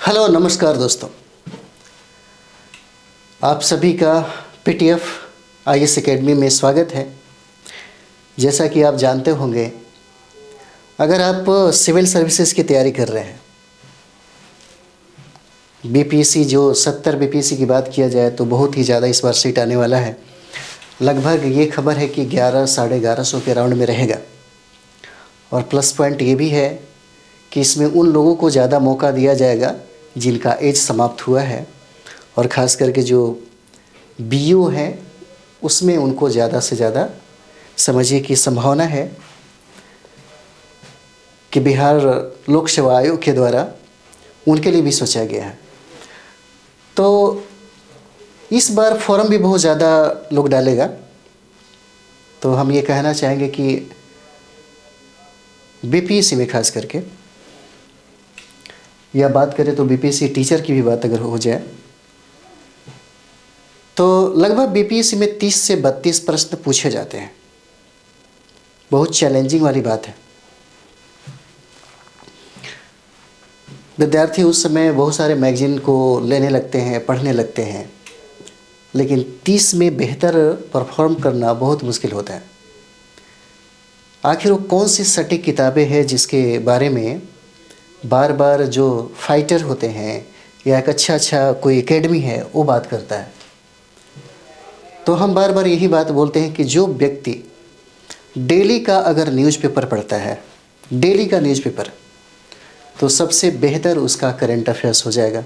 Hello नमस्कार दोस्तों, आप सभी का पीटीएफ आईएएस एकेडमी में स्वागत है। जैसा कि आप जानते होंगे, अगर आप सिविल सर्विसेज की तैयारी कर रहे हैं, बीपीएससी जो 70 बीपीएससी की बात किया जाए तो बहुत ही ज़्यादा इस बार सीट आने वाला है। लगभग ये खबर है कि 11 साढ़े 1100 के राउंड में रहेगा। और प्लस पॉइंट ये भी है कि इसमें उन लोगों को ज़्यादा मौका दिया जाएगा जिनका एज समाप्त हुआ है, और ख़ास करके जो बीयू है उसमें उनको ज़्यादा से ज़्यादा समझिए कि संभावना है कि बिहार लोक सेवा आयोग के द्वारा उनके लिए भी सोचा गया है। तो इस बार फॉर्म भी बहुत ज़्यादा लोग डालेगा। तो हम ये कहना चाहेंगे कि बीपीएससी में खास करके, या बात करें तो बीपीएससी टीचर की भी बात अगर हो जाए तो लगभग बीपीएससी में 30 से 32 प्रश्न पूछे जाते हैं। बहुत चैलेंजिंग वाली बात है। विद्यार्थी उस समय बहुत सारे मैगजीन को लेने लगते हैं, पढ़ने लगते हैं, लेकिन 30 में बेहतर परफॉर्म करना बहुत मुश्किल होता है। आखिर वो कौन सी सटीक किताबें हैं जिसके बारे में बार बार जो फाइटर होते हैं या एक अच्छा कोई एकेडमी है वो बात करता है। तो हम बार बार यही बात बोलते हैं कि जो व्यक्ति डेली का अगर न्यूज़पेपर पढ़ता है, डेली का न्यूज़पेपर, तो सबसे बेहतर उसका करंट अफेयर्स हो जाएगा।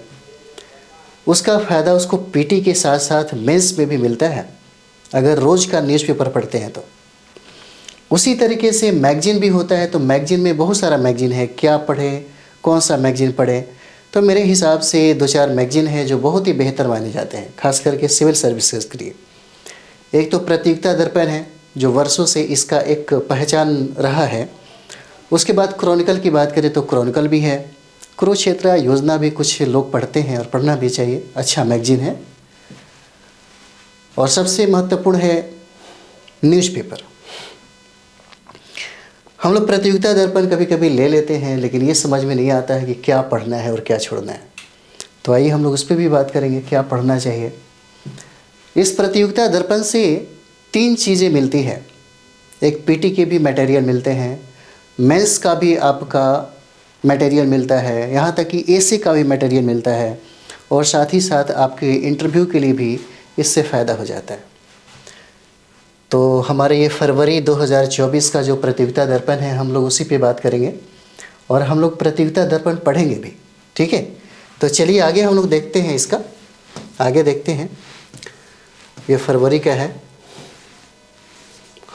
उसका फ़ायदा उसको पीटी के साथ साथ मेंस में भी मिलता है अगर रोज़ का न्यूज़पेपर पढ़ते हैं तो। उसी तरीके से मैगजीन भी होता है, तो मैगजीन में बहुत सारा मैगजीन है, क्या पढ़े, कौन सा मैगजीन पढ़े। तो मेरे हिसाब से 2-4 मैगजीन है जो बहुत ही बेहतर माने जाते हैं, खास करके सिविल सर्विसेज के लिए। एक तो प्रतियोगिता दर्पण है जो वर्षों से इसका एक पहचान रहा है। उसके बाद क्रॉनिकल की बात करें तो क्रॉनिकल भी है। कुरुक्षेत्र योजना भी कुछ लोग पढ़ते हैं और पढ़ना भी चाहिए, अच्छा मैगजीन है। और सबसे महत्वपूर्ण है न्यूज़पेपर। हम लोग प्रतियोगिता दर्पण कभी कभी ले लेते हैं, लेकिन ये समझ में नहीं आता है कि क्या पढ़ना है और क्या छोड़ना है। तो आइए हम लोग उस पर भी बात करेंगे, क्या पढ़ना चाहिए। इस प्रतियोगिता दर्पण से 3 चीज़ें मिलती हैं। एक पीटी के भी मटेरियल मिलते हैं, मेंस का भी आपका मटेरियल मिलता है, यहाँ तक कि एसी का भी मटेरियल मिलता है, और साथ ही साथ आपके इंटरव्यू के लिए भी इससे फ़ायदा हो जाता है। तो हमारे ये फरवरी 2024 का जो प्रतियोगिता दर्पण है, हम लोग उसी पे बात करेंगे और हम लोग प्रतियोगिता दर्पण पढ़ेंगे भी, ठीक है। तो चलिए आगे हम लोग देखते हैं, इसका आगे देखते हैं। ये फरवरी का है,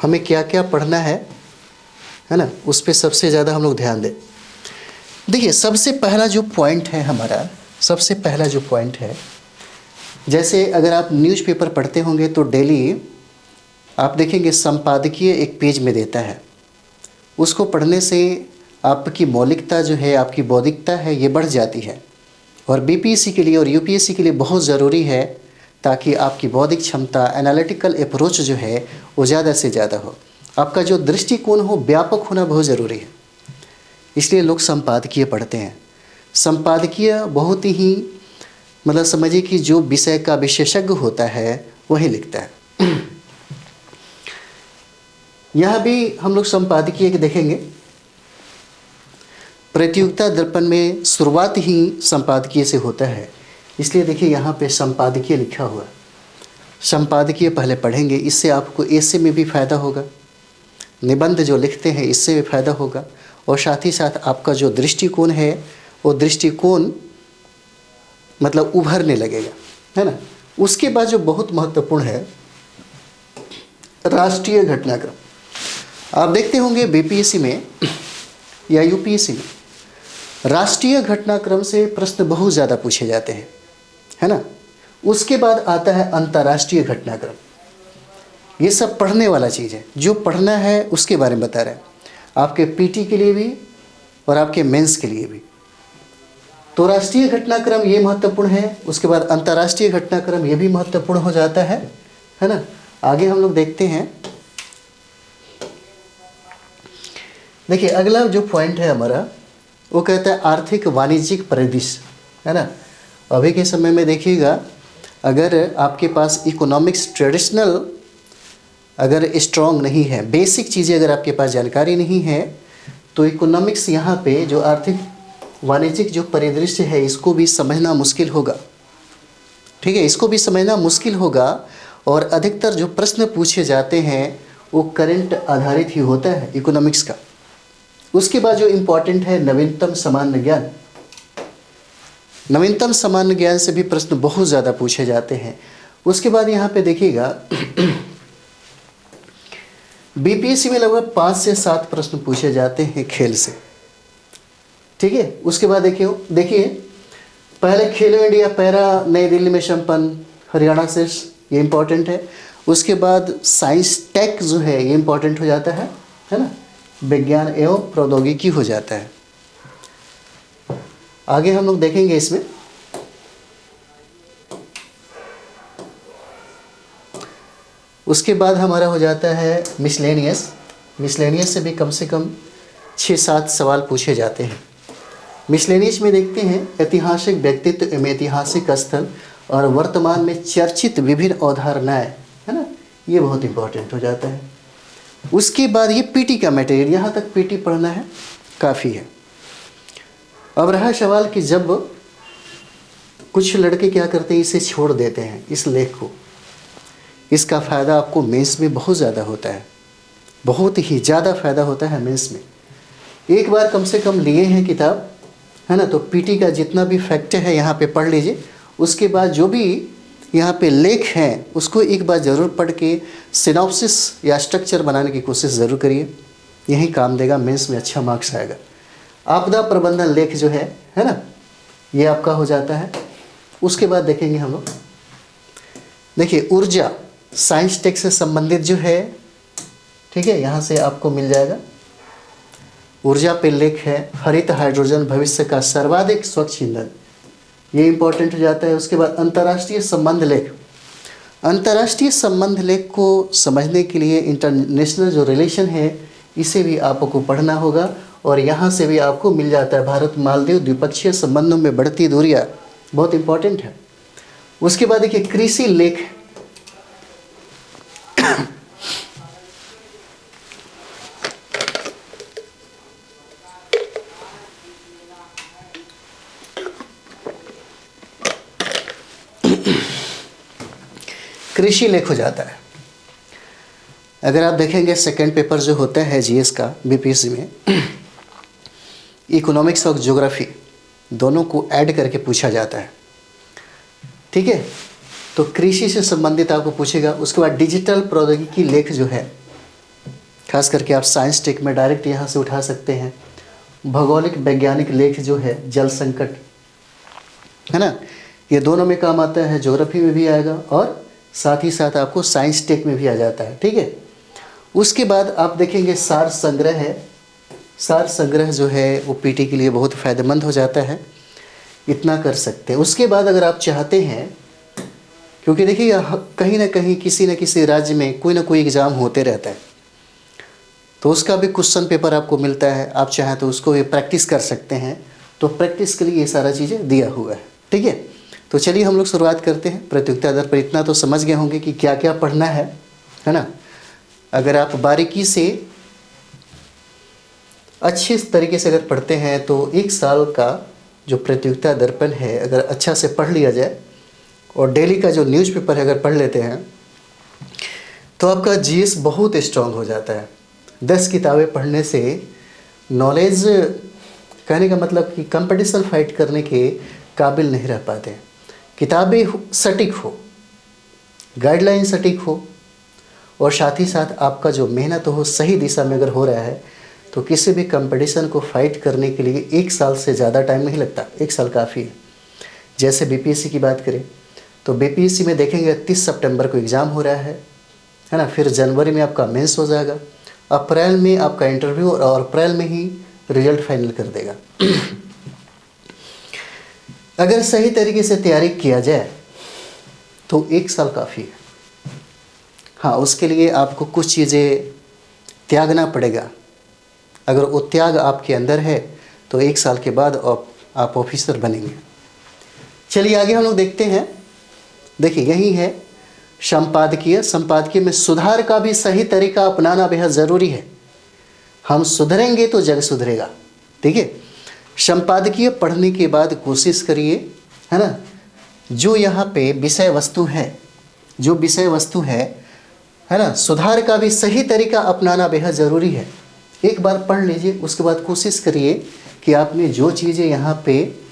हमें क्या क्या पढ़ना है ना, उस पर सबसे ज़्यादा हम लोग ध्यान दें। देखिए सबसे पहला जो पॉइंट है हमारा, सबसे पहला जो पॉइंट है, जैसे अगर आप न्यूज़पेपर पढ़ते होंगे तो डेली आप देखेंगे संपादकीय एक पेज में देता है। उसको पढ़ने से आपकी मौलिकता जो है, आपकी बौद्धिकता है, ये बढ़ जाती है। और बीपीएससी के लिए और यूपीएससी के लिए बहुत ज़रूरी है, ताकि आपकी बौद्धिक क्षमता, एनालिटिकल अप्रोच जो है वो ज़्यादा से ज़्यादा हो। आपका जो दृष्टिकोण हो व्यापक होना बहुत ज़रूरी है। इसलिए लोग संपादकीय पढ़ते हैं। संपादकीय बहुत ही मतलब समझिए कि जो विषय का विशेषज्ञ होता है वही लिखता है। यहाँ भी हम लोग संपादकीय के देखेंगे। प्रतियोगिता दर्पण में शुरुआत ही संपादकीय से होता है, इसलिए देखिए यहाँ पे संपादकीय लिखा हुआ है। संपादकीय पहले पढ़ेंगे, इससे आपको ऐसे में भी फ़ायदा होगा, निबंध जो लिखते हैं इससे भी फ़ायदा होगा, और साथ ही साथ आपका जो दृष्टिकोण है वो दृष्टिकोण मतलब उभरने लगेगा, है ना। उसके बाद जो बहुत महत्वपूर्ण है, राष्ट्रीय घटनाक्रम। आप देखते होंगे बीपीएससी में या यूपीएससी में राष्ट्रीय घटनाक्रम से प्रश्न बहुत ज़्यादा पूछे जाते हैं, है ना। उसके बाद आता है अंतर्राष्ट्रीय घटनाक्रम। ये सब पढ़ने वाला चीज़ है, जो पढ़ना है उसके बारे में बता रहे हैं, आपके पीटी के लिए भी और आपके मेंस के लिए भी। तो राष्ट्रीय घटनाक्रम ये महत्वपूर्ण है, उसके बाद अंतर्राष्ट्रीय घटनाक्रम ये भी महत्वपूर्ण हो जाता है ना। आगे हम लोग देखते हैं। देखिए अगला जो पॉइंट है हमारा, वो कहता है आर्थिक वाणिज्यिक परिदृश्य, है ना। अभी के समय में देखिएगा, अगर आपके पास इकोनॉमिक्स ट्रेडिशनल अगर स्ट्रॉन्ग नहीं है, बेसिक चीज़ें अगर आपके पास जानकारी नहीं है, तो इकोनॉमिक्स यहाँ पे जो आर्थिक वाणिज्यिक जो परिदृश्य है इसको भी समझना मुश्किल होगा। ठीक है, इसको भी समझना मुश्किल होगा। और अधिकतर जो प्रश्न पूछे जाते हैं वो करंट आधारित ही होता है इकोनॉमिक्स का। उसके बाद जो इम्पोर्टेंट है नवीनतम सामान्य ज्ञान। नवीनतम सामान्य ज्ञान से भी प्रश्न बहुत ज़्यादा पूछे जाते हैं। उसके बाद यहाँ पे देखिएगा बीपीएससी में लगभग 5 से 7 प्रश्न पूछे जाते हैं खेल से। ठीक है, उसके बाद देखिए पहले खेलो इंडिया पैरा नई दिल्ली में संपन्न, हरियाणा से, ये इम्पोर्टेंट है। उसके बाद साइंस टेक जो है ये इम्पोर्टेंट हो जाता है ना, विज्ञान एवं प्रौद्योगिकी हो जाता है। आगे हम लोग देखेंगे इसमें उसके बाद हमारा हो जाता है मिसलेनियस। मिसलेनियस से भी कम से कम 6-7 सवाल पूछे जाते हैं। मिसलेनियस में देखते हैं ऐतिहासिक व्यक्तित्व एवं ऐतिहासिक स्थल और वर्तमान में चर्चित विभिन्न अवधारणाएं, है ना, ये बहुत इंपॉर्टेंट हो जाता है। उसके बाद ये पीटी का मटेरियल, यहाँ तक पीटी पढ़ना है काफ़ी है। अब रहा सवाल कि जब कुछ लड़के क्या करते हैं, इसे छोड़ देते हैं इस लेख को, इसका फ़ायदा आपको मेंस में बहुत ज़्यादा होता है, बहुत ही ज़्यादा फ़ायदा होता है मेंस में। एक बार कम से कम लिए हैं किताब, है ना, तो पीटी का जितना भी फैक्ट है यहाँ पे पढ़ लीजिए। उसके बाद जो भी यहाँ पे लेख हैं उसको एक बार ज़रूर पढ़ के सिनॉप्सिस या स्ट्रक्चर बनाने की कोशिश ज़रूर करिए, यही काम देगा, मेंस में अच्छा मार्क्स आएगा। आपदा प्रबंधन लेख जो है ना, ये आपका हो जाता है। उसके बाद देखेंगे हम लोग, देखिए ऊर्जा साइंस टेक से संबंधित जो है, ठीक है, यहाँ से आपको मिल जाएगा। ऊर्जा पे लेख है हरित हाइड्रोजन भविष्य का सर्वाधिक स्वच्छ ईंधन, ये इंपॉर्टेंट हो जाता है। उसके बाद अंतर्राष्ट्रीय संबंध लेख। अंतर्राष्ट्रीय संबंध लेख को समझने के लिए इंटरनेशनल जो रिलेशन है इसे भी आपको पढ़ना होगा, और यहाँ से भी आपको मिल जाता है भारत मालदीव द्विपक्षीय संबंधों में बढ़ती दूरियाँ, बहुत इंपॉर्टेंट है। उसके बाद देखिए कृषि लेख, कृषि लेख हो जाता है। अगर आप देखेंगे सेकंड पेपर जो होता है जीएस का बीपीएससी में, इकोनॉमिक्स और ज्योग्राफी दोनों को ऐड करके पूछा जाता है। ठीक है, तो कृषि से संबंधित आपको पूछेगा। उसके बाद डिजिटल प्रौद्योगिकी लेख जो है, खास करके आप साइंस टेक में डायरेक्ट यहाँ से उठा सकते हैं। भौगोलिक वैज्ञानिक लेख जो है जल संकट, है ना, ये दोनों में काम आता है, ज्योग्राफी में भी आएगा और साथ ही साथ आपको साइंस टेक में भी आ जाता है। ठीक है, उसके बाद आप देखेंगे सार संग्रह है। सार संग्रह जो है वो पीटी के लिए बहुत फ़ायदेमंद हो जाता है, इतना कर सकते हैं। उसके बाद अगर आप चाहते हैं, क्योंकि देखिए कहीं ना कहीं किसी न किसी राज्य में कोई ना कोई एग्ज़ाम होते रहता है, तो उसका भी क्वेश्चन पेपर आपको मिलता है, आप चाहें तो उसको भी प्रैक्टिस कर सकते हैं। तो प्रैक्टिस के लिए ये सारा चीज़ें दिया हुआ है। ठीक है, तो चलिए हम लोग शुरुआत करते हैं। प्रतियोगिता दर पर इतना तो समझ गए होंगे कि क्या क्या पढ़ना है ना। अगर आप बारीकी से अच्छे तरीके से अगर पढ़ते हैं तो 1 साल का जो प्रतियोगिता दर्पण है अगर अच्छा से पढ़ लिया जाए, और डेली का जो न्यूज़पेपर है अगर पढ़ लेते हैं, तो आपका जीएस बहुत स्ट्रांग हो जाता है। 10 किताबें पढ़ने से नॉलेज, कहने का मतलब कि कंपटीशन फाइट करने के काबिल नहीं रह पाते। किताबें सटीक हो, गाइडलाइन सटीक हो, और साथ ही साथ आपका जो मेहनत हो सही दिशा में अगर हो रहा है, तो किसी भी कंपटीशन को फाइट करने के लिए 1 साल से ज़्यादा टाइम नहीं लगता, 1 साल काफ़ी है। जैसे बीपीएससी की बात करें तो बीपीएससी में देखेंगे 30 सितंबर को एग्ज़ाम हो रहा है ना, फिर जनवरी में आपका मेंस हो जाएगा, अप्रैल में आपका इंटरव्यू, और अप्रैल में ही रिजल्ट फाइनल कर देगा। अगर सही तरीके से तैयारी किया जाए तो 1 साल काफ़ी है। हाँ, उसके लिए आपको कुछ चीज़ें त्यागना पड़ेगा। अगर वो त्याग आपके अंदर है तो 1 साल के बाद आप ऑफिसर बनेंगे। चलिए आगे हम लोग देखते हैं। देखिए यही है संपादकीय। संपादकीय में सुधार का भी सही तरीका अपनाना बेहद ज़रूरी है। हम सुधरेंगे तो जग सुधरेगा। ठीक है, संपादकीय पढ़ने के बाद कोशिश करिए, है ना, जो यहाँ पे विषय वस्तु है, जो विषय वस्तु है ना, सुधार का भी सही तरीका अपनाना बेहद ज़रूरी है। एक बार पढ़ लीजिए, उसके बाद कोशिश करिए कि आपने जो चीज़ें यहाँ पे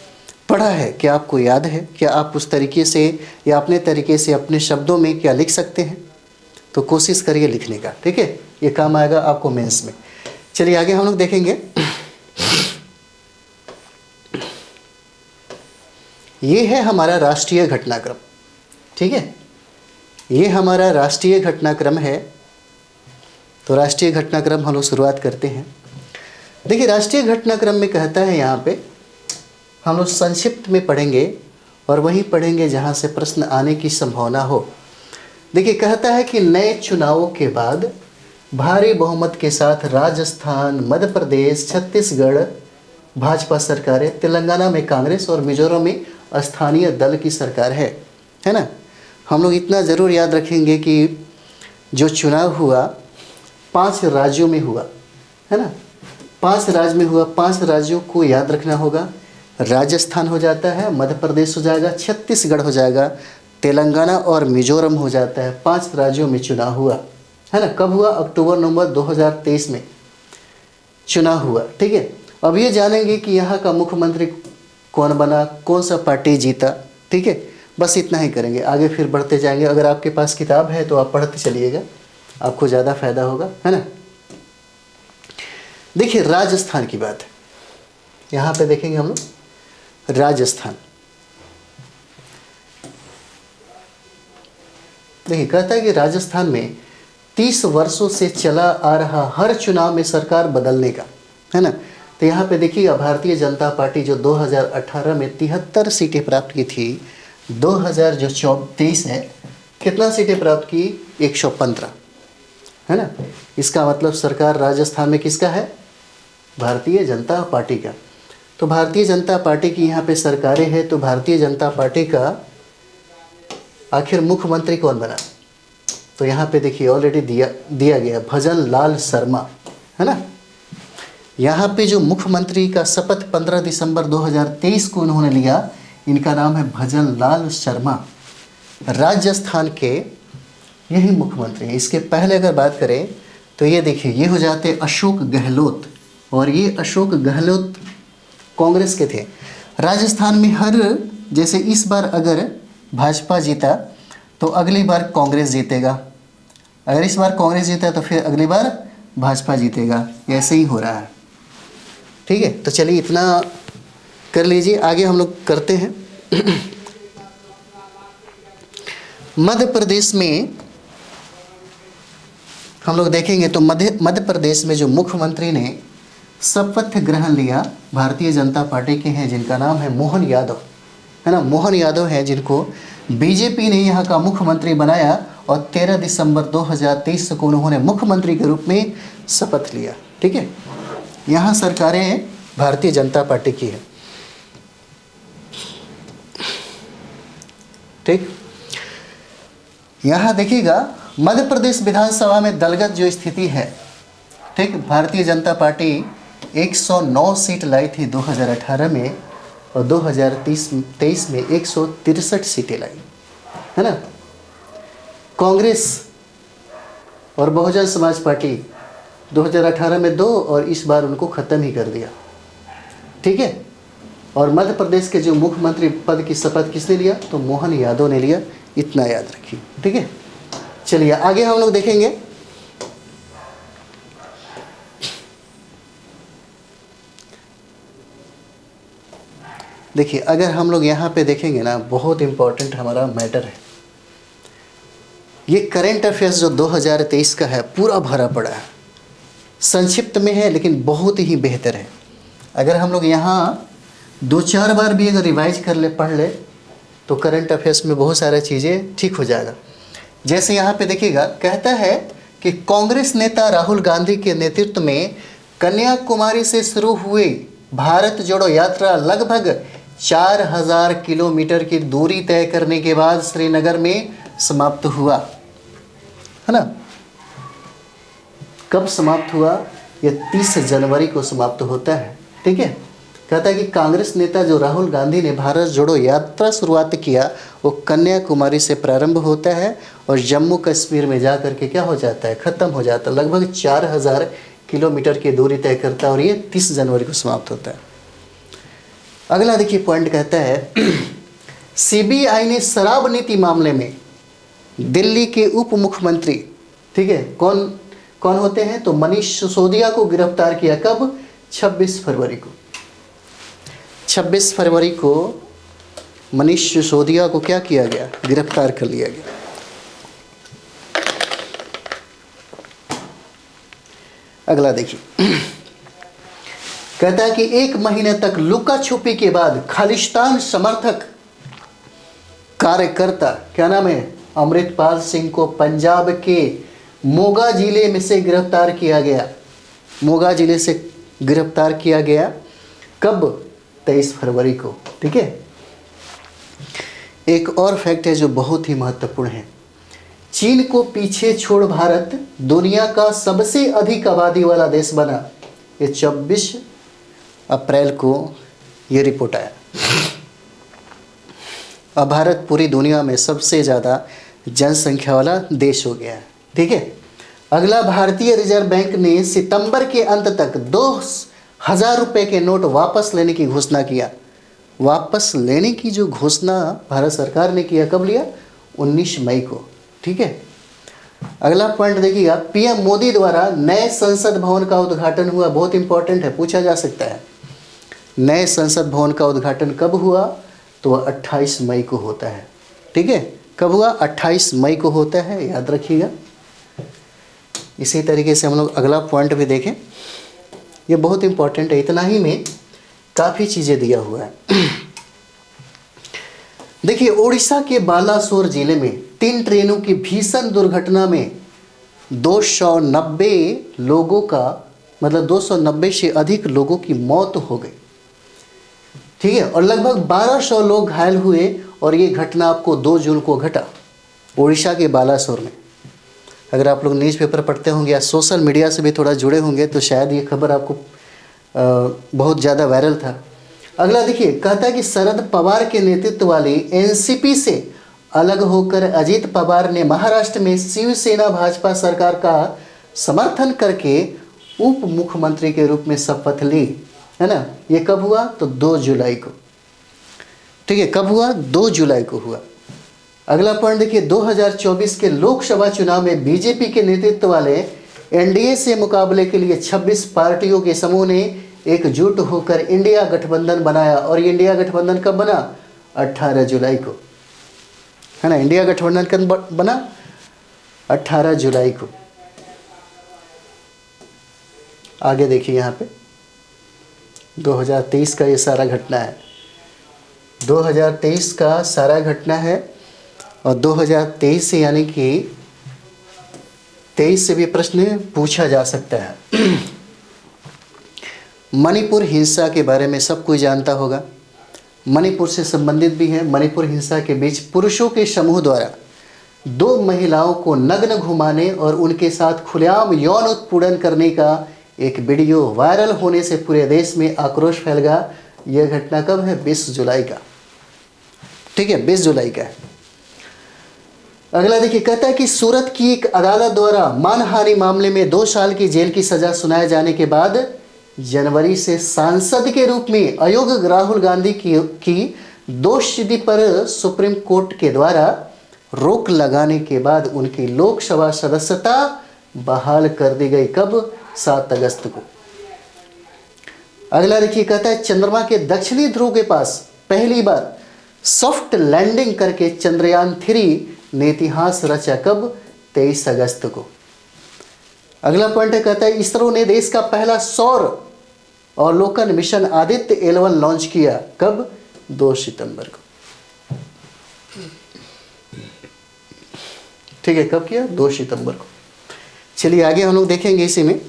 पढ़ा है क्या आपको याद है, क्या आप उस तरीके से या अपने तरीके से अपने शब्दों में क्या लिख सकते हैं। तो कोशिश करिए लिखने का। ठीक है, ये काम आएगा आपको मेंस में। चलिए आगे हम लोग देखेंगे। ये है हमारा राष्ट्रीय घटनाक्रम। ठीक है, ये हमारा राष्ट्रीय घटनाक्रम है। तो राष्ट्रीय घटनाक्रम हम लोग शुरुआत करते हैं। देखिए राष्ट्रीय घटनाक्रम में कहता है, यहाँ पे हम लोग संक्षिप्त में पढ़ेंगे और वहीं पढ़ेंगे जहाँ से प्रश्न आने की संभावना हो। देखिए कहता है कि नए चुनावों के बाद भारी बहुमत के साथ राजस्थान, मध्य प्रदेश, छत्तीसगढ़ भाजपा सरकारें, तेलंगाना में कांग्रेस और मिजोरम में स्थानीय दल की सरकार है ना। हम लोग इतना ज़रूर याद रखेंगे कि जो चुनाव हुआ 5 राज्यों में हुआ, है ना, 5 राज्य में हुआ। 5 राज्यों को याद रखना होगा। राजस्थान हो जाता है, मध्य प्रदेश हो जाएगा, छत्तीसगढ़ हो जाएगा, तेलंगाना और मिजोरम हो जाता है। 5 राज्यों में चुनाव हुआ, है ना। कब हुआ? अक्टूबर-नवंबर 2023 में चुनाव हुआ। ठीक है, अब ये जानेंगे कि यहाँ का मुख्यमंत्री कौन बना, कौन सा पार्टी जीता। ठीक है, बस इतना ही करेंगे, आगे फिर बढ़ते जाएंगे। अगर आपके पास किताब है तो आप पढ़ते चलिएगा, आपको ज़्यादा फायदा होगा, है ना। देखिए राजस्थान की बात है, यहाँ पे देखेंगे हम लोग राजस्थान। देखिए कहता है कि राजस्थान में 30 वर्षों से चला आ रहा हर चुनाव में सरकार बदलने का, है ना। तो यहाँ पे देखिएगा भारतीय जनता पार्टी जो 2018 में 73 सीटें प्राप्त की थी, 2023 है कितना सीटें प्राप्त की? 115, है ना। इसका मतलब सरकार राजस्थान में किसका है? भारतीय जनता पार्टी का। तो भारतीय जनता पार्टी की यहाँ पे सरकारें हैं, तो भारतीय जनता पार्टी का आखिर मुख्यमंत्री कौन बना? तो यहाँ पे देखिए ऑलरेडी दिया गया भजन लाल शर्मा, है ना। यहाँ पे जो मुख्यमंत्री का शपथ 15 दिसंबर 2023 को उन्होंने लिया, इनका नाम है भजन लाल शर्मा, राजस्थान के यही मुख्यमंत्री हैं। इसके पहले अगर बात करें तो ये देखिए, ये हो जाते अशोक गहलोत, और ये अशोक गहलोत कांग्रेस के थे। राजस्थान में हर, जैसे इस बार अगर भाजपा जीता तो अगली बार कांग्रेस जीतेगा, अगर इस बार कांग्रेस जीता तो फिर अगली बार भाजपा जीतेगा, ऐसे ही हो रहा है। ठीक है, तो चलिए इतना कर लीजिए, आगे हम लोग करते हैं। मध्य प्रदेश में हम लोग देखेंगे तो मध्य प्रदेश में जो मुख्यमंत्री ने शपथ ग्रहण लिया भारतीय जनता पार्टी के हैं, जिनका नाम है मोहन यादव, है ना। मोहन यादव हैं जिनको बीजेपी ने यहाँ का मुख्यमंत्री बनाया, और 13 दिसंबर 2023 को उन्होंने मुख्यमंत्री के रूप में शपथ लिया। ठीक है, यहाँ सरकारें भारतीय जनता पार्टी की है। ठीक, यहाँ देखिएगा मध्य प्रदेश विधानसभा में दलगत जो स्थिति है, ठीक, भारतीय जनता पार्टी 109 सीट लाई थी 2018 में, और 2023 में 163 सीटें लाई, है ना। कांग्रेस और बहुजन समाज पार्टी 2018 में 2 और इस बार उनको ख़त्म ही कर दिया। ठीक है, और मध्य प्रदेश के जो मुख्यमंत्री पद की शपथ किसने लिया? तो मोहन यादव ने लिया, इतना याद रखिए। ठीक है, चलिए आगे हम लोग देखेंगे। देखिए अगर हम लोग यहाँ पे देखेंगे ना, बहुत इम्पोर्टेंट हमारा मैटर है। ये करेंट अफेयर्स जो 2023 का है पूरा भरा पड़ा है, संक्षिप्त में है लेकिन बहुत ही बेहतर है। अगर हम लोग यहाँ 2-4 बार भी अगर रिवाइज कर ले, पढ़ ले, तो करंट अफेयर्स में बहुत सारी चीज़ें ठीक हो जाएगा। जैसे यहाँ पे देखिएगा, कहता है कि कांग्रेस नेता राहुल गांधी के नेतृत्व में कन्याकुमारी से शुरू हुई भारत जोड़ो यात्रा लगभग 4000 किलोमीटर की दूरी तय करने के बाद श्रीनगर में समाप्त हुआ, है ना। कब समाप्त हुआ? यह 30 जनवरी को समाप्त होता है। ठीक है। कहता है कि कांग्रेस नेता जो राहुल गांधी ने भारत जोड़ो यात्रा शुरुआत किया वो कन्याकुमारी से प्रारंभ होता है और जम्मू कश्मीर में जा कर के क्या हो जाता है? ख़त्म हो जाता है। लगभग 4000 किलोमीटर की दूरी तय करता है और ये 30 जनवरी को समाप्त होता है। अगला देखिए पॉइंट कहता है सीबीआई ने शराब नीति मामले में दिल्ली के उप मुख्यमंत्री, ठीक है, कौन कौन होते हैं? तो मनीष सिसोदिया को गिरफ्तार किया। कब? 26 फरवरी को। 26 फरवरी को मनीष सिसोदिया को क्या किया गया? गिरफ्तार कर लिया गया। अगला देखिए कहता है कि 1 महीने तक लुका छुपी के बाद खालिस्तान समर्थक कार्यकर्ता, क्या नाम है, अमृतपाल सिंह को पंजाब के मोगा जिले में से गिरफ्तार किया गया। मोगा जिले से गिरफ्तार किया गया। कब? 23 फरवरी को। ठीक है। एक और फैक्ट है जो बहुत ही महत्वपूर्ण है। चीन को पीछे छोड़ भारत दुनिया का सबसे अधिक आबादी वाला देश बना। ये 24 अप्रैल को ये रिपोर्ट आया। अब भारत पूरी दुनिया में सबसे ज़्यादा जनसंख्या वाला देश हो गया है। ठीक है। अगला, भारतीय रिजर्व बैंक ने सितंबर के अंत तक 2000 रुपये के नोट वापस लेने की घोषणा किया। वापस लेने की जो घोषणा भारत सरकार ने किया, कब लिया? 19 मई को। ठीक है। अगला पॉइंट देखिएगा, पीएम मोदी द्वारा नए संसद भवन का उद्घाटन हुआ। बहुत इंपॉर्टेंट है, पूछा जा सकता है। नए संसद भवन का उद्घाटन कब हुआ? तो वह 28 मई को होता है। ठीक है। कब हुआ? 28 मई को होता है, याद रखिएगा। इसी तरीके से हम लोग अगला पॉइंट भी देखें। ये बहुत इंपॉर्टेंट है, इतना ही में काफ़ी चीज़ें दिया हुआ है। देखिए, ओडिशा के बालासोर जिले में 3 ट्रेनों की भीषण दुर्घटना में 290 लोगों का, मतलब 290 से अधिक लोगों की मौत हो गई। ठीक है। और लगभग 1200 लोग घायल हुए और ये घटना आपको 2 जून को घटा ओडिशा के बालासोर में। अगर आप लोग न्यूज़पेपर पढ़ते होंगे या सोशल मीडिया से भी थोड़ा जुड़े होंगे तो शायद ये खबर आपको बहुत ज़्यादा वायरल था। अगला देखिए, कहता है कि शरद पवार के नेतृत्व वाली एनसीपी से अलग होकर अजीत पवार ने महाराष्ट्र में शिवसेना भाजपा सरकार का समर्थन करके उप मुख्यमंत्री के रूप में शपथ ली, है ना। ये कब हुआ? तो 2 जुलाई को। ठीक है। कब हुआ? 2 जुलाई को हुआ। अगला पॉइंट देखिए, 2024 के लोकसभा चुनाव में बीजेपी के नेतृत्व वाले एनडीए से मुकाबले के लिए 26 पार्टियों के समूह ने एकजुट होकर इंडिया गठबंधन बनाया। और ये इंडिया गठबंधन कब बना? 18 जुलाई को, है ना। इंडिया गठबंधन कब बना? 18 जुलाई को। आगे देखिए, यहाँ पे 2023 का ये सारा घटना है। 2023 का सारा घटना है और 2023 से, यानी कि 23 से भी प्रश्न पूछा जा सकता है। मणिपुर हिंसा के बारे में सब कोई जानता होगा। मणिपुर से संबंधित भी है। मणिपुर हिंसा के बीच पुरुषों के समूह द्वारा 2 महिलाओं को नग्न घुमाने और उनके साथ खुलेआम यौन उत्पीड़न करने का एक वीडियो वायरल होने से पूरे देश में आक्रोश फैल गया। यह घटना कब है? 20 जुलाई का। ठीक है, 20 जुलाई का है। अगला देखिए, कहता है कि सूरत की एक अदालत द्वारा मानहानि मामले में 2 साल की जेल की सजा सुनाए जाने के बाद जनवरी से सांसद के रूप में अयोग्य राहुल गांधी की दोष सिद्धि पर सुप्रीम कोर्ट के द्वारा रोक लगाने के बाद उनकी लोकसभा सदस्यता बहाल कर दी गई। कब? 7 अगस्त को। अगला देखिए, कहता है चंद्रमा के दक्षिणी ध्रुव के पास पहली बार सॉफ्ट लैंडिंग करके चंद्रयान 3 ने इतिहास रचा। कब? 23 अगस्त को। अगला पॉइंट कहता है इसरो ने देश का पहला सौर अवलोकन मिशन आदित्य L1 लॉन्च किया। कब? 2 सितंबर को। ठीक है, कब किया? 2 सितंबर को। चलिए आगे हम लोग देखेंगे इसी में।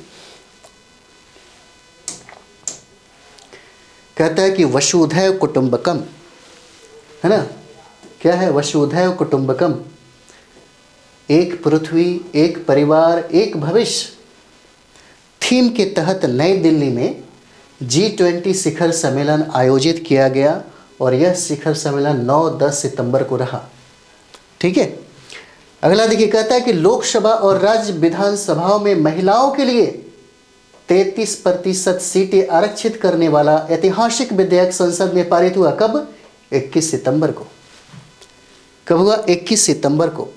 कहता है कि वसुधैव कुटुंबकम, है ना। क्या है वसुधैव कुटुंबकम? एक पृथ्वी, एक परिवार, एक भविष्य थीम के तहत नई दिल्ली में G20 शिखर सम्मेलन आयोजित किया गया और यह शिखर सम्मेलन 9-10 सितंबर को रहा। ठीक है। अगला देखिए, कहता है कि लोकसभा और राज्य विधानसभाओं में महिलाओं के लिए 33% सीटें आरक्षित करने वाला ऐतिहासिक विधेयक संसद में पारित हुआ। कब? 21 सितंबर को। कब हुआ? 21 सितंबर को।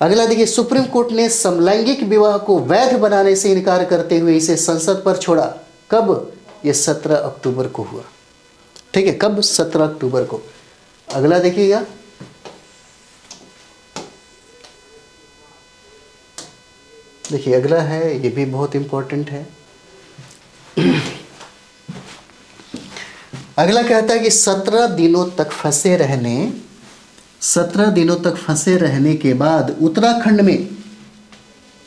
अगला देखिए, सुप्रीम कोर्ट ने समलैंगिक विवाह को वैध बनाने से इनकार करते हुए इसे संसद पर छोड़ा। कब? ये 17 अक्टूबर को हुआ। ठीक है, कब? 17 अक्टूबर को। अगला देखिएगा, देखिए अगला है, ये भी बहुत इंपॉर्टेंट है। अगला कहता है कि 17 दिनों तक फंसे रहने के बाद उत्तराखंड में,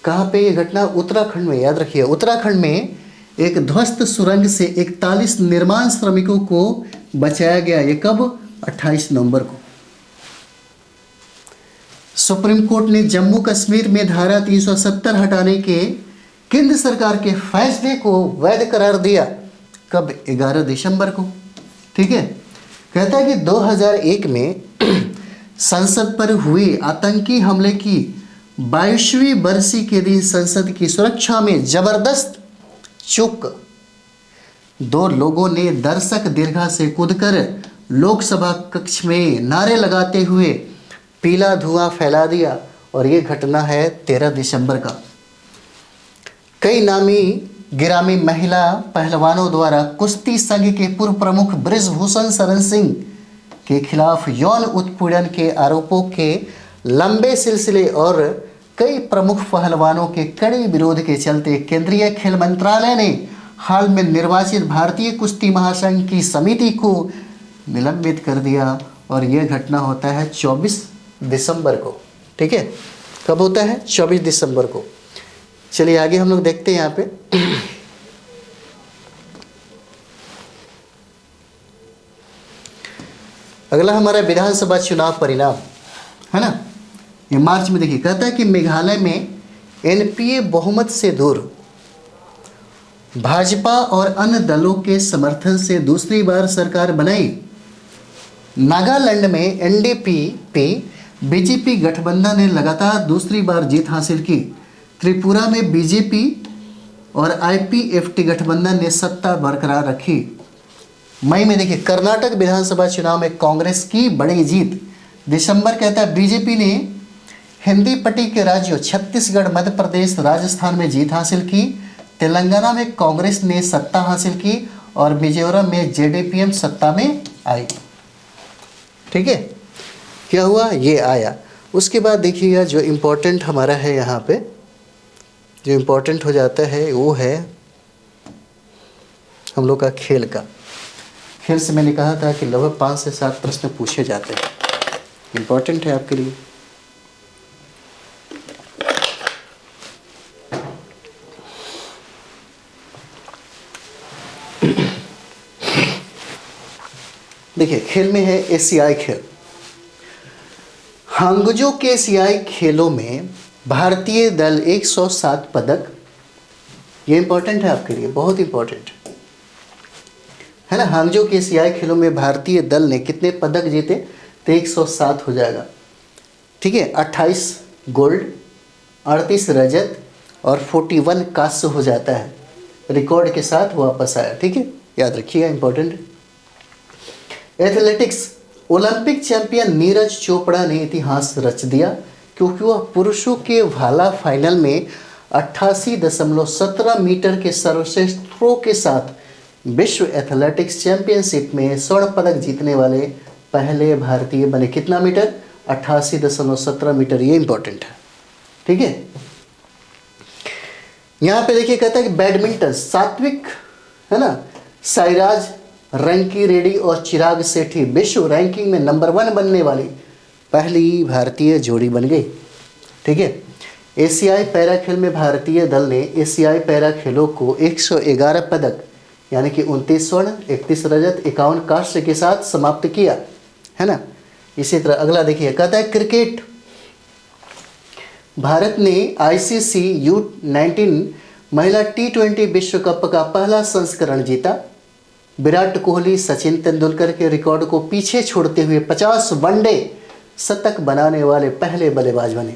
कहाँ पे ये घटना? उत्तराखंड में। याद रखिए, उत्तराखंड में एक ध्वस्त सुरंग से 41 निर्माण श्रमिकों को बचाया गया। ये कब? 28 नवंबर को। सुप्रीम कोर्ट ने जम्मू कश्मीर में धारा 370 हटाने के केंद्र सरकार के फैसले को वैध करार दिया। कब? 11 दिसंबर को। ठीक है। कहता है कि 2001 में संसद पर हुए आतंकी हमले की 22वीं बरसी के दिन संसद की सुरक्षा में जबरदस्त चूक 2 लोगों ने दर्शक दीर्घा से कूदकर लोकसभा कक्ष में नारे लगाते हुए पीला धुआं फैला दिया और ये घटना है 13 दिसंबर का। कई नामी गिरामी महिला पहलवानों द्वारा कुश्ती संघ के पूर्व प्रमुख बृजभूषण शरण सिंह के खिलाफ यौन उत्पीड़न के आरोपों के लंबे सिलसिले और कई प्रमुख पहलवानों के कड़े विरोध के चलते केंद्रीय खेल मंत्रालय ने हाल में निर्वाचित भारतीय कुश्ती महासंघ की समिति को निलंबित कर दिया और यह घटना होता है 24 दिसंबर को। ठीक है, कब होता है? 24 दिसंबर को। चलिए आगे हम लोग देखते हैं यहाँ पे। अगला हमारा विधानसभा चुनाव परिणाम है ना, ये मार्च में। देखिए, कहता है कि मेघालय में एनपीए बहुमत से दूर, भाजपा और अन्य दलों के समर्थन से दूसरी बार सरकार बनाई। नागालैंड में एनडीपी बीजेपी गठबंधन ने लगातार दूसरी बार जीत हासिल की। त्रिपुरा में बीजेपी और आईपीएफटी गठबंधन ने सत्ता बरकरार रखी। मई में देखिए, कर्नाटक विधानसभा चुनाव में कांग्रेस की बड़ी जीत। दिसंबर कहता है बीजेपी ने हिंदी पट्टी के राज्यों छत्तीसगढ़, मध्य प्रदेश, राजस्थान में जीत हासिल की। तेलंगाना में कांग्रेस ने सत्ता हासिल की और मिजोरम में जेडीपीएम सत्ता में आई। ठीक है, क्या हुआ? ये आया। उसके बाद देखिएगा, जो इम्पोर्टेंट हमारा है यहाँ पे, जो इम्पोर्टेंट हो जाता है वो है हम लोग का खेल का। खेल से मैंने कहा था कि लगभग 5 से 7 प्रश्न पूछे जाते हैं, इम्पोर्टेंट है आपके लिए। देखिए, खेल में है एशियाई खेल। हांगजो के एशियाई खेलों में भारतीय दल 107 पदक, ये इंपॉर्टेंट है आपके लिए, बहुत इंपॉर्टेंट है ना। हांगजो के एशियाई खेलों में भारतीय दल ने कितने पदक जीते? तो 107 हो जाएगा। ठीक है, 28 गोल्ड, 38 रजत और 41 कांस्य हो जाता है, रिकॉर्ड के साथ वापस आया। ठीक है, याद रखिएगा, important. Athletics, Olympic champion Neeraj Chopra ने इतिहास रच दिया क्योंकि वह पुरुषों के भाला फाइनल में 88.17 मीटर के सर्वश्रेष्ठ थ्रो के साथ विश्व एथलेटिक्स चैंपियनशिप में स्वर्ण पदक जीतने वाले पहले भारतीय बने। कितना मीटर? 88.17 मीटर। ये इंपॉर्टेंट है। ठीक है, यहाँ पे देखिए, कहता है कि बैडमिंटन, सात्विक है ना, साईराज रंकी रेड्डी और चिराग सेठी विश्व रैंकिंग में नंबर 1 बनने वाली पहली भारतीय जोड़ी बन गई। ठीक है, एशियाई पैरा खेल में भारतीय दल ने एशियाई पैरा खेलों को 111 पदक यानी कि 29 स्वर्ण, 31 रजत, 51 कांस्य के साथ समाप्त किया, है ना। इसी तरह अगला देखिए, कहता है क्रिकेट। भारत ने ICC U19 महिला T20 विश्व कप का पहला संस्करण जीता। विराट कोहली सचिन तेंदुलकर के रिकॉर्ड को पीछे छोड़ते हुए 50 वनडे शतक बनाने वाले पहले बल्लेबाज बने।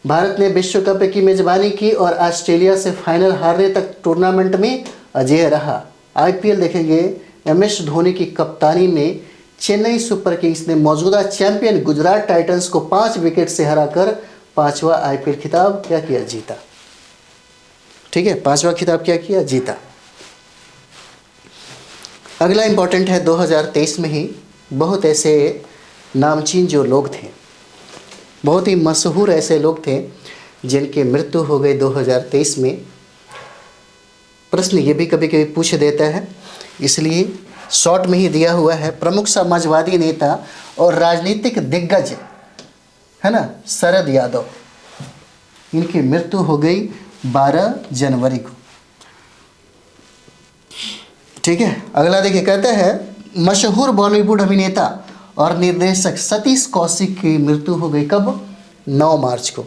भारत ने विश्व कप की मेजबानी की और ऑस्ट्रेलिया से फाइनल हारने तक टूर्नामेंट में अजेय रहा। IPL देखेंगे, MS धोनी की कप्तानी में चेन्नई सुपर किंग्स ने मौजूदा चैंपियन गुजरात टाइटंस को 5 विकेट से हराकर 5वां IPL खिताब क्या किया, जीता। ठीक है, 5वां खिताब क्या किया, जीता। अगला इंपॉर्टेंट है, 2023 में ही बहुत ऐसे नामचीन जो लोग थे, बहुत ही मशहूर ऐसे लोग थे जिनकी मृत्यु हो गई 2023 में। प्रश्न ये भी कभी कभी पूछ देता है, इसलिए शॉर्ट में ही दिया हुआ है। प्रमुख समाजवादी नेता और राजनीतिक दिग्गज, है ना, शरद यादव, इनकी मृत्यु हो गई 12 जनवरी को। ठीक है, अगला देखिए, कहता है मशहूर बॉलीवुड अभिनेता और निर्देशक सतीश कौशिक की मृत्यु हो गई कब, 9 मार्च को।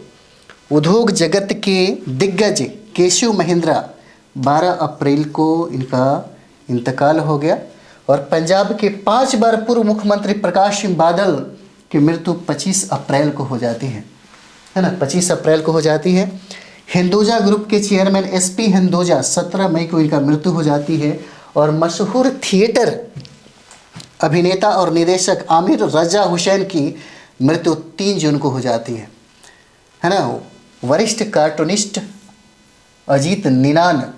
उद्योग जगत के दिग्गज केशव महिंद्रा, 12 अप्रैल को इनका इंतकाल हो गया। और पंजाब के 5 बार पूर्व मुख्यमंत्री प्रकाश सिंह बादल की मृत्यु 25 अप्रैल को हो जाती है ना, 25 अप्रैल को हो जाती है। हिंदुजा ग्रुप के चेयरमैन SP हिंदुजा, 17 मई को इनका मृत्यु हो जाती है। और मशहूर थिएटर अभिनेता और निर्देशक आमिर रजा हुसैन की मृत्यु 3 जून को हो जाती है ना। वरिष्ठ कार्टूनिस्ट अजीत निनान,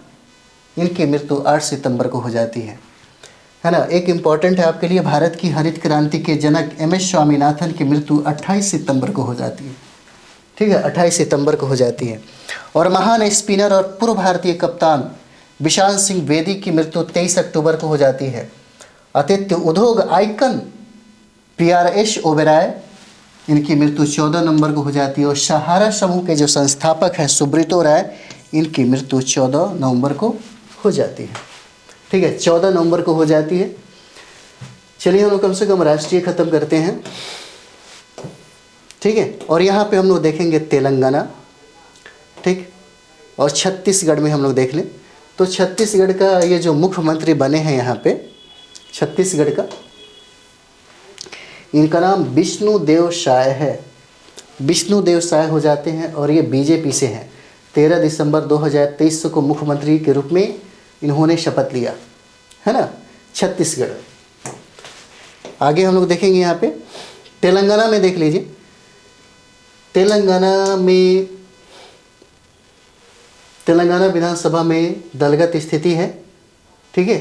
इनकी मृत्यु 8 सितंबर को हो जाती है ना। एक इम्पॉर्टेंट है आपके लिए, भारत की हरित क्रांति के जनक MS स्वामीनाथन की मृत्यु 28 सितंबर को हो जाती है। ठीक है, 28 सितंबर को हो जाती है। और महान स्पिनर और पूर्व भारतीय कप्तान विशाल सिंह बेदी की मृत्यु 23 अक्टूबर को हो जाती है। आतिथ्य उद्योग आइकन PRS ओबेरॉय, इनकी मृत्यु 14 नवंबर को हो जाती है। और सहारा समूह के जो संस्थापक हैं सुब्रतो राय, इनकी मृत्यु 14 नवंबर को हो जाती है। ठीक है, 14 नवंबर को हो जाती है। चलिए हम लोग कम से कम राष्ट्रीय ख़त्म करते हैं। ठीक है, और यहाँ पे हम लोग देखेंगे तेलंगाना, ठीक, और छत्तीसगढ़ में हम लोग देख लें तो छत्तीसगढ़ का ये जो मुख्यमंत्री बने हैं यहाँ पे छत्तीसगढ़ का, इनका नाम विष्णुदेव साय है। विष्णुदेव साय हो जाते हैं और ये BJP से हैं। 13 दिसंबर 2023 को मुख्यमंत्री के रूप में इन्होंने शपथ लिया, है ना, छत्तीसगढ़। आगे हम लोग देखेंगे यहाँ पे तेलंगाना में, देख लीजिए तेलंगाना विधानसभा में दलगत स्थिति है। ठीक है,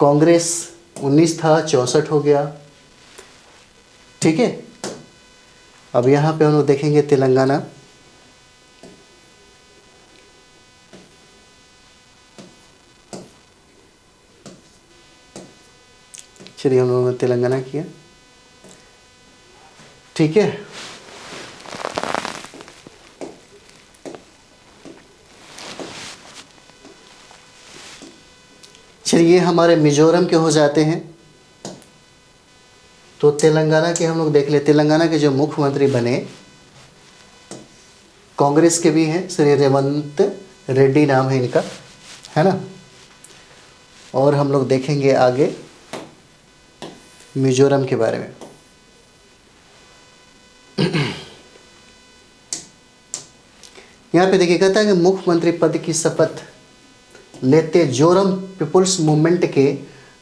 कांग्रेस 19 था, 64 हो गया। ठीक है, अब यहाँ पे हम लोग देखेंगे तेलंगाना, चलिए हम लोगों ने तेलंगाना किया। ठीक है, चलिए हमारे मिजोरम के हो जाते हैं। तो तेलंगाना के हम लोग देख ले, तेलंगाना के जो मुख्यमंत्री बने कांग्रेस के भी हैं, श्री रेवंत रेड्डी नाम है इनका, है ना। और हम लोग देखेंगे आगे मिजोरम के बारे में। यहाँ पे देखिए, कहता है कि मुख्यमंत्री पद की शपथ लेते जोरम पीपुल्स मूवमेंट के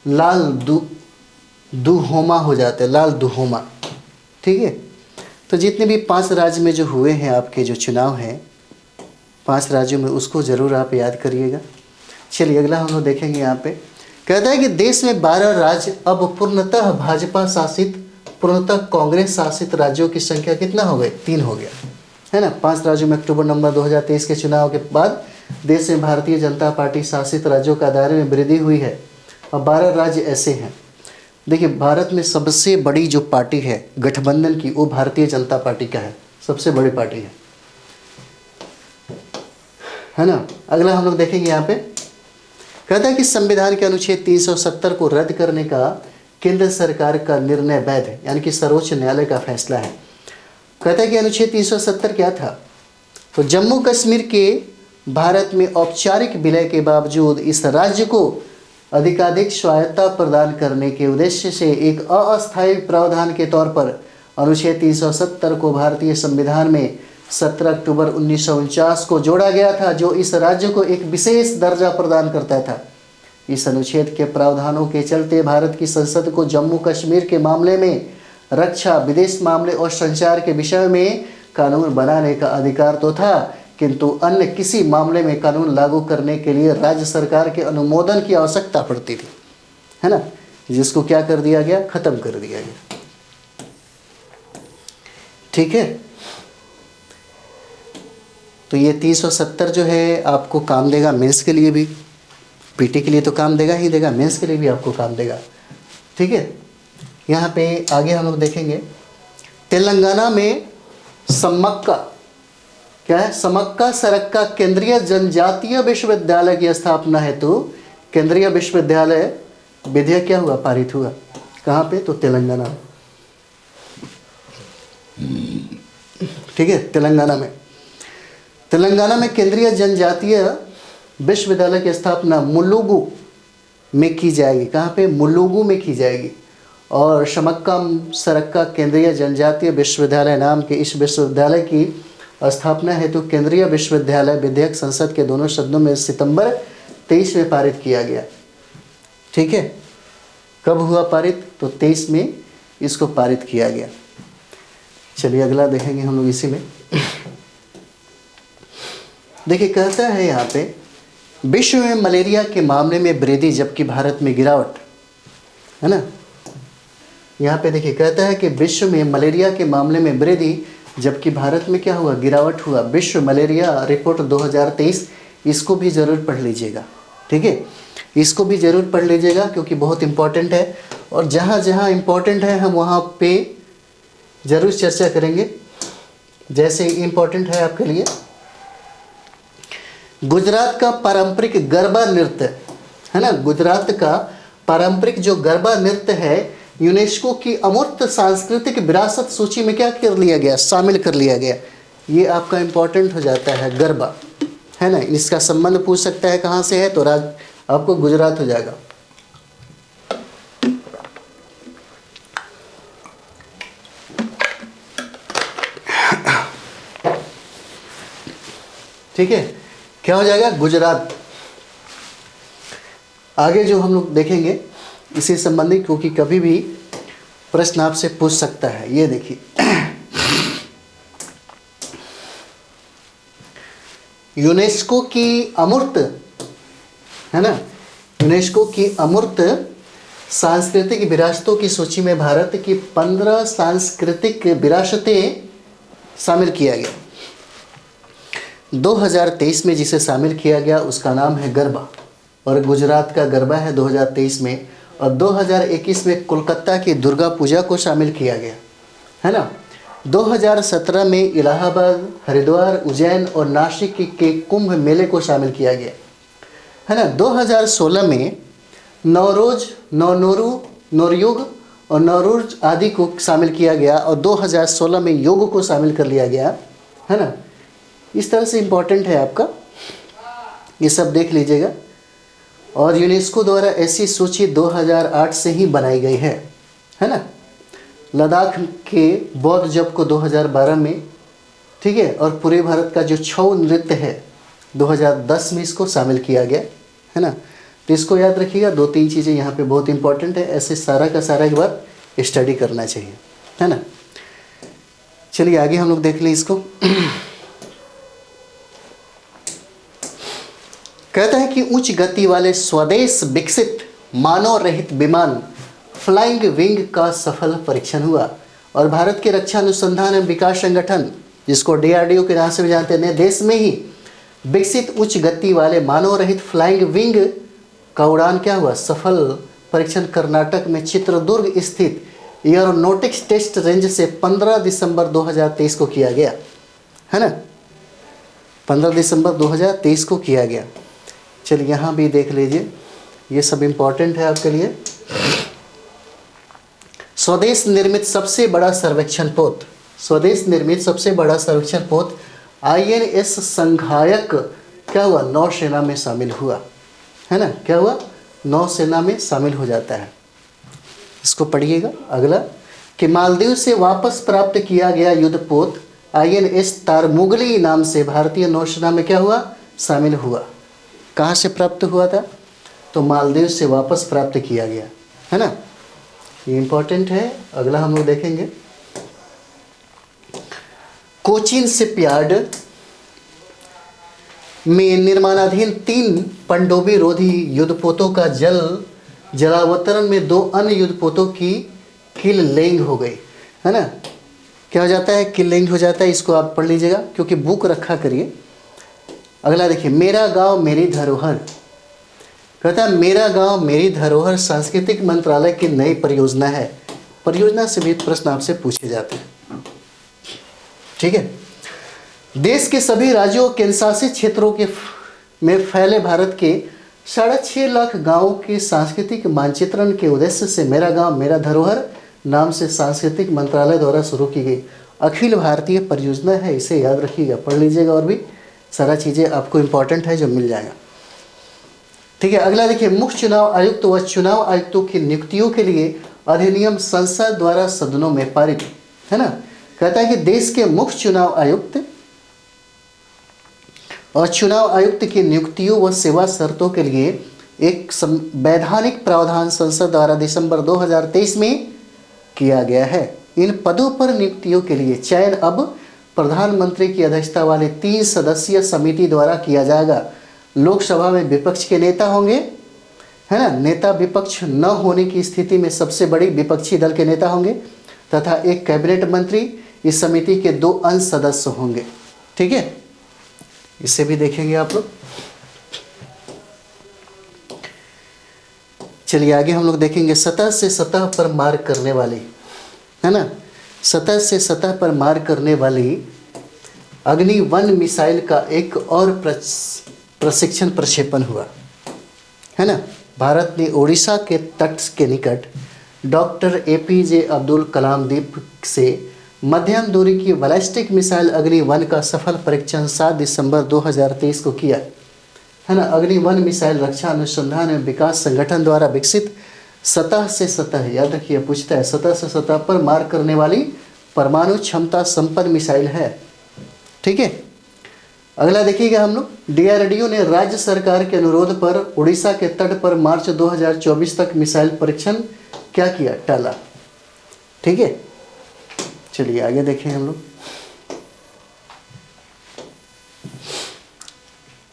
लाल दुहोमा हो जाते हैं, लाल दुहोमा। ठीक है, तो जितने भी 5 राज्य में जो हुए हैं आपके जो चुनाव हैं 5 राज्यों में, उसको ज़रूर आप याद करिएगा। चलिए अगला हम लोग देखेंगे। यहाँ पे कहता है कि देश में 12 राज्य अब पूर्णतः भाजपा शासित, पूर्णतः कांग्रेस शासित राज्यों की संख्या कितना हो गई, 3 हो गया, है ना। 5 राज्यों में अक्टूबर नवंबर 2023 के चुनाव के बाद देश में भारतीय जनता पार्टी शासित राज्यों का दायरे में वृद्धि हुई है। अब 12 राज्य ऐसे हैं। देखिए, भारत में सबसे बड़ी जो पार्टी है गठबंधन की, वो भारतीय जनता पार्टी का है, सबसे बड़ी पार्टी है ना। अगला हम लोग देखेंगे यहाँ पे, कहता है कि संविधान के अनुच्छेद 370 को रद्द करने का केंद्र सरकार का निर्णय वैध है, यानी कि सर्वोच्च न्यायालय का फैसला है। कहता है कि अनुच्छेद 370 क्या था? तो जम्मू कश्मीर के भारत में औपचारिक विलय के बावजूद इस राज्य को अधिकाधिक स्वायत्तता प्रदान करने के उद्देश्य से एक अस्थायी प्रावधान के तौर पर अनुच्छेद 370 को भारतीय संविधान में 17 अक्टूबर 1949 को जोड़ा गया था, जो इस राज्य को एक विशेष दर्जा प्रदान करता था। इस अनुच्छेद के प्रावधानों के चलते भारत की संसद को जम्मू कश्मीर के मामले में रक्षा, विदेश मामले और संचार के विषय में कानून बनाने का अधिकार तो था, किंतु अन्य किसी मामले में कानून लागू करने के लिए राज्य सरकार के अनुमोदन की आवश्यकता पड़ती थी, है ना, जिसको क्या कर दिया गया? खत्म कर दिया गया। ठीक है, तो ये 370 जो है आपको काम देगा मेंस के लिए भी, पीटी के लिए तो काम देगा ही देगा, मेंस के लिए भी आपको काम देगा। ठीक है, यहाँ पे आगे हम लोग देखेंगे तेलंगाना में समक्का, क्या है? समक्का सरक्का केंद्रीय जनजातीय विश्वविद्यालय की स्थापना हेतु केंद्रीय विश्वविद्यालय विधेयक क्या हुआ? पारित हुआ। कहाँ पे? तो तेलंगाना। ठीक है, तेलंगाना में केंद्रीय जनजातीय विश्वविद्यालय की स्थापना मुलुगु में की जाएगी। कहाँ पे? मुलुगु में की जाएगी। और समक्का सरक्का केंद्रीय जनजातीय विश्वविद्यालय नाम के इस विश्वविद्यालय की स्थापना हेतु केंद्रीय विश्वविद्यालय विधेयक संसद के दोनों सदनों में सितंबर 23 में पारित किया गया। ठीक है, कब हुआ पारित? तो 23 में इसको पारित किया गया। चलिए अगला देखेंगे हम लोग इसी में। देखिए, कहता है यहाँ पे विश्व में मलेरिया के मामले में वृद्धि जबकि भारत में गिरावट, है ना। यहाँ पे देखिए कहता है कि विश्व में मलेरिया के मामले में वृद्धि जबकि भारत में क्या हुआ? गिरावट हुआ। विश्व मलेरिया रिपोर्ट 2023, इसको भी ज़रूर पढ़ लीजिएगा। ठीक है, इसको भी ज़रूर पढ़ लीजिएगा क्योंकि बहुत इम्पोर्टेंट है, और जहाँ जहाँ इम्पोर्टेंट है हम वहाँ पे ज़रूर चर्चा करेंगे। जैसे इम्पोर्टेंट है आपके लिए गुजरात का पारंपरिक गरबा नृत्य, है ना। गुजरात का पारंपरिक जो गरबा नृत्य है यूनेस्को की अमूर्त सांस्कृतिक विरासत सूची में क्या कर लिया गया? शामिल कर लिया गया। ये आपका इम्पोर्टेंट हो जाता है गरबा, है ना। इसका संबंध पूछ सकता है कहाँ से है, तो आपको गुजरात हो जाएगा। ठीक है, क्या हो जाएगा? गुजरात। आगे जो हम लोग देखेंगे इसी संबंधी, क्योंकि कभी भी प्रश्न आपसे पूछ सकता है। ये देखिए यूनेस्को की अमूर्त, है ना, यूनेस्को की अमूर्त सांस्कृतिक विरासतों की सूची में भारत की 15 सांस्कृतिक विरासतें शामिल किया गया। 2023 में जिसे शामिल किया गया उसका नाम है गरबा, और गुजरात का गरबा है 2023 में। और 2021 में कोलकाता की दुर्गा पूजा को शामिल किया गया, है ना। 2017 में इलाहाबाद, हरिद्वार, उज्जैन और नासिक के कुंभ मेले को शामिल किया गया, है ना। 2016 में नौरोज, नौरयुग और नौरूज आदि को शामिल किया गया, और 2016 में योग को शामिल कर लिया गया, है ना। इस तरह से इम्पोर्टेंट है आपका, ये सब देख लीजिएगा। और यूनेस्को द्वारा ऐसी सूची 2008 से ही बनाई गई है ना। लद्दाख के बौद्ध जप को 2012 में, ठीक है, और पूरे भारत का जो छऊ नृत्य है 2010 में इसको शामिल किया गया, है ना। तो इसको याद रखिएगा, 2-3 चीज़ें यहाँ पे बहुत इंपॉर्टेंट है, ऐसे सारा का सारा एक बार स्टडी करना चाहिए, है ना। चलिए आगे हम लोग देख लें इसको। कहता है कि उच्च गति वाले स्वदेश विकसित मानव रहित विमान फ्लाइंग विंग का सफल परीक्षण हुआ, और भारत के रक्षा अनुसंधान एवं विकास संगठन, जिसको DRDO के नाम से भी जानते हैं, देश में ही विकसित उच्च गति वाले मानव रहित फ्लाइंग विंग का उड़ान क्या हुआ? सफल परीक्षण कर्नाटक में चित्रदुर्ग स्थित एयरोनॉटिक्स टेस्ट रेंज से 15 दिसंबर 2023 को किया गया, है ना। 15 दिसंबर 2023 को किया गया। चलिए यहाँ भी देख लीजिए। ये सब इम्पोर्टेंट है आपके लिए। स्वदेश निर्मित सबसे बड़ा सर्वेक्षण पोत, स्वदेश निर्मित सबसे बड़ा सर्वेक्षण पोत INS संघायक क्या हुआ, नौसेना में शामिल हुआ, है ना, क्या हुआ, नौसेना में शामिल हो जाता है। इसको पढ़िएगा। अगला कि मालदीव से वापस प्राप्त किया गया युद्धपोत INS तारमुगली नाम से भारतीय नौसेना में क्या हुआ, शामिल हुआ। कहाँ से प्राप्त हुआ था, तो मालदीव से वापस प्राप्त किया गया, है ना, ये इम्पोर्टेंट है। अगला हम लोग देखेंगे कोचीन शिपयार्ड में निर्माणाधीन 3 पनडुब्बी रोधी युद्धपोतों का जलावतरण में 2 अन्य युद्धपोतों की किल लेंग हो गई, है ना, क्या हो जाता है, किल लेंग हो जाता है। इसको आप पढ़ लीजिएगा क्योंकि बुक रखा करिए। अगला देखिए मेरा गांव मेरी धरोहर, कहता है मेरा गांव मेरी धरोहर सांस्कृतिक मंत्रालय की नई परियोजना है। परियोजना से भी प्रश्न आपसे पूछे जाते हैं, ठीक है। देश के सभी राज्यों और केंद्रशासित क्षेत्रों के में फैले भारत के 6.5 लाख गांवों के सांस्कृतिक मानचित्रण के उद्देश्य से मेरा गांव मेरा धरोहर नाम से सांस्कृतिक मंत्रालय द्वारा शुरू की गई अखिल भारतीय परियोजना है। इसे याद रखिएगा, पढ़ लीजिएगा, और भी सारा चीज़ें आपको इम्पोर्टेंट है जो मिल जाएगा, ठीक है। अगला देखिए मुख्य चुनाव आयुक्त व चुनाव आयुक्तों की नियुक्तियों के लिए अधिनियम संसद द्वारा सदनों में पारित, है ना। कहता है कि देश के मुख्य चुनाव आयुक्त और चुनाव आयुक्त की नियुक्तियों व सेवा शर्तों के लिए एक वैधानिक प्रावधान संसद द्वारा दिसंबर 2023 में किया गया है। इन पदों पर नियुक्तियों के लिए चयन अब प्रधानमंत्री की अध्यक्षता वाले 3 सदस्यीय समिति द्वारा किया जाएगा। लोकसभा में विपक्ष के नेता होंगे, है ना, नेता विपक्ष न होने की स्थिति में सबसे बड़ी विपक्षी दल के नेता होंगे तथा एक कैबिनेट मंत्री, इस समिति के 2 अंश सदस्य होंगे, ठीक है। इसे भी देखेंगे आप लोग। चलिए आगे हम लोग देखेंगे सतह से सतह पर मार करने वाली, है ना, सतह से सतह पर मार करने वाली अग्नि-1 मिसाइल का एक और प्रशिक्षण प्रक्षेपण हुआ, है ना। भारत ने ओडिशा के तट के निकट डॉक्टर APJ अब्दुल कलाम द्वीप से मध्यम दूरी की बैलिस्टिक मिसाइल अग्नि-1 का सफल परीक्षण 7 दिसंबर 2023 को किया, है ना। अग्नि-1 मिसाइल रक्षा अनुसंधान एवं विकास संगठन द्वारा विकसित सतह से सतह, याद रखिए पूछता है, सतह से सतह पर मार करने वाली परमाणु क्षमता संपन्न मिसाइल है, ठीक है। अगला देखिएगा हम लोग DRDO ने राज्य सरकार के अनुरोध पर उड़ीसा के तट पर मार्च 2024 तक मिसाइल परीक्षण क्या किया, टाला, ठीक है। चलिए आगे देखें हम लोग।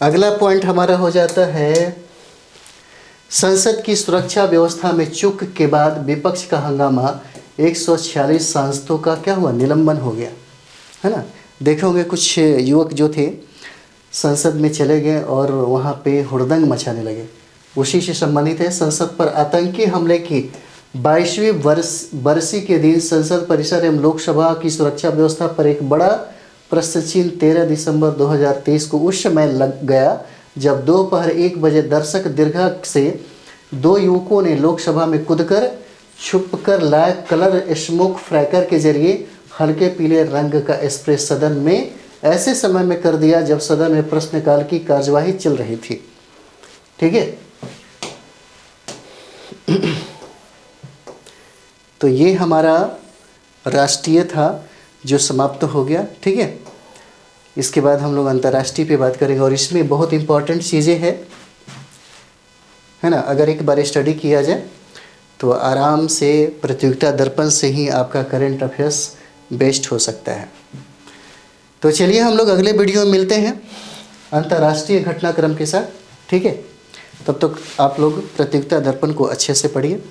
अगला पॉइंट हमारा हो जाता है संसद की सुरक्षा व्यवस्था में चूक के बाद विपक्ष का हंगामा, 146 सांसदों का क्या हुआ, निलंबन हो गया, है ना। देखे होंगे कुछ युवक जो थे संसद में चले गए और वहाँ पे हुड़दंग मचाने लगे, उसी से संबंधित है। संसद पर आतंकी हमले की 22वीं बरसी के दिन संसद परिसर एवं लोकसभा की सुरक्षा व्यवस्था पर एक बड़ा प्रश्न चिन्ह 13 दिसंबर 2023 को उस समय लग गया जब दोपहर 1 बजे दर्शक दीर्घा से 2 युवकों ने लोकसभा में कूदकर छुपकर लाए कलर स्मोक फ्रैकर के जरिए हल्के पीले रंग का स्प्रे सदन में ऐसे समय में कर दिया जब सदन में प्रश्नकाल की कार्यवाही चल रही थी, ठीक है। तो ये हमारा राष्ट्रीय था जो समाप्त हो गया, ठीक है। इसके बाद हम लोग अंतर्राष्ट्रीय पे बात करेंगे और इसमें बहुत इम्पोर्टेंट चीज़ें हैं, है ना। अगर एक बार स्टडी किया जाए तो आराम से प्रतियोगिता दर्पण से ही आपका करंट अफेयर्स बेस्ट हो सकता है। तो चलिए हम लोग अगले वीडियो में मिलते हैं अंतर्राष्ट्रीय घटनाक्रम के साथ, ठीक है। तब तक आप लोग प्रतियोगिता दर्पण को अच्छे से पढ़िए।